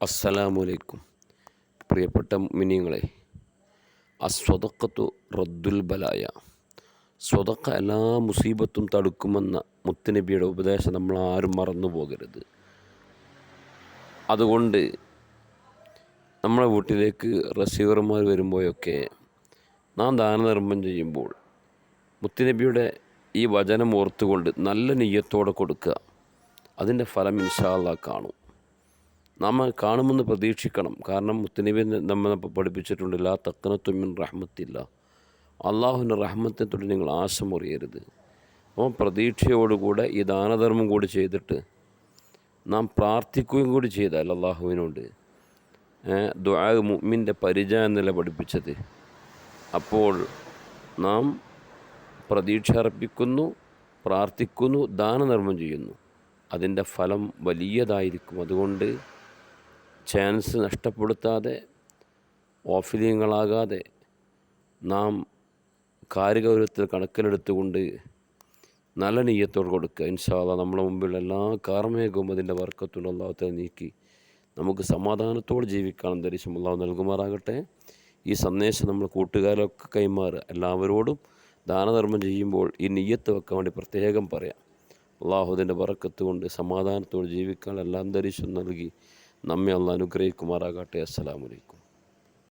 അസ്സലാമലൈക്കും. പ്രിയപ്പെട്ട മുഅ്മിനീങ്ങളെ, അസ്വദഖത്തു റദ്ദുൽ ബലായ, സ്വതക്ക എല്ലാ മുസീബത്തും തടുക്കുമെന്ന മുത്തുനബിയുടെ ഉപദേശം നമ്മൾ ആരും മറന്നു പോകരുത്. അതുകൊണ്ട് നമ്മളെ വീട്ടിലേക്ക് റസീവർമാർ വരുമ്പോഴൊക്കെ നാം ദാനധർമ്മം ചെയ്യുമ്പോൾ മുത്തുനബിയുടെ ഈ വചനം ഓർത്തുകൊണ്ട് നല്ല നിയ്യത്തോടെ കൊടുക്കുക. അതിൻ്റെ ഫലം ഇൻഷാ അല്ലാഹ് കാണും. നാം കാണുമെന്ന് പ്രതീക്ഷിക്കണം. കാരണം മുത്തുനബി നമ്മെ പഠിപ്പിച്ചിട്ടുണ്ട്, ലാ തഖ്നതു മിൻ റഹ്മത്തില്ല, അള്ളാഹുവിൻ്റെ റഹ്മത്തെ തൊട്ട് നിങ്ങൾ ആശ മുറിയരുത്. അപ്പോൾ പ്രതീക്ഷയോടുകൂടെ ഈ ദാനധർമ്മം കൂടി ചെയ്തിട്ട് നാം പ്രാർത്ഥിക്കുകയും കൂടി ചെയ്താൽ അള്ളാഹുവിനോട്, ദുആ മുഅ്മിൻ്റെ പരിചയം എന്നല്ല പഠിപ്പിച്ചത്. അപ്പോൾ നാം പ്രതീക്ഷ അർപ്പിക്കുന്നു, പ്രാർത്ഥിക്കുന്നു, ദാനധർമ്മം ചെയ്യുന്നു. അതിൻ്റെ ഫലം വലിയതായിരിക്കും. അതുകൊണ്ട് ചാൻസ് നഷ്ടപ്പെടുത്താതെ, ഓഫിലിയങ്ങളാകാതെ നാം കാര്യഗൗരവത്തിൽ കണക്കിലെടുത്തുകൊണ്ട് നല്ല നിയ്യത്തോട് കൊടുക്കുക. ഇൻഷാ അല്ലാഹ് നമ്മുടെ മുമ്പിലുള്ള എല്ലാ കാർമേഘവും അതിൻ്റെ ബർക്കത്തുകൊണ്ട് അല്ലാഹു നീക്കി നമുക്ക് സമാധാനത്തോടെ ജീവിക്കാൻ അന്തരീക്ഷം അല്ലാഹു നൽകുമാറാകട്ടെ. ഈ സന്ദേശം നമ്മൾ കൂട്ടുകാരൊക്കെ കൈമാറുക. എല്ലാവരോടും ദാനധർമ്മം ചെയ്യുമ്പോൾ ഈ നിയ്യത്ത് വെക്കാൻ വേണ്ടി പ്രത്യേകം പറയാം. അള്ളാഹു അതിൻ്റെ ബറക്കത്ത് കൊണ്ട് സമാധാനത്തോടെ ജീവിക്കാൻ എല്ലാ അന്തരീക്ഷം നൽകി നമ്മെ അള്ളാഹ് അനുഗ്രഹിക്കുമാറാകട്ടെ. അസ്സലാമു അലൈക്കും.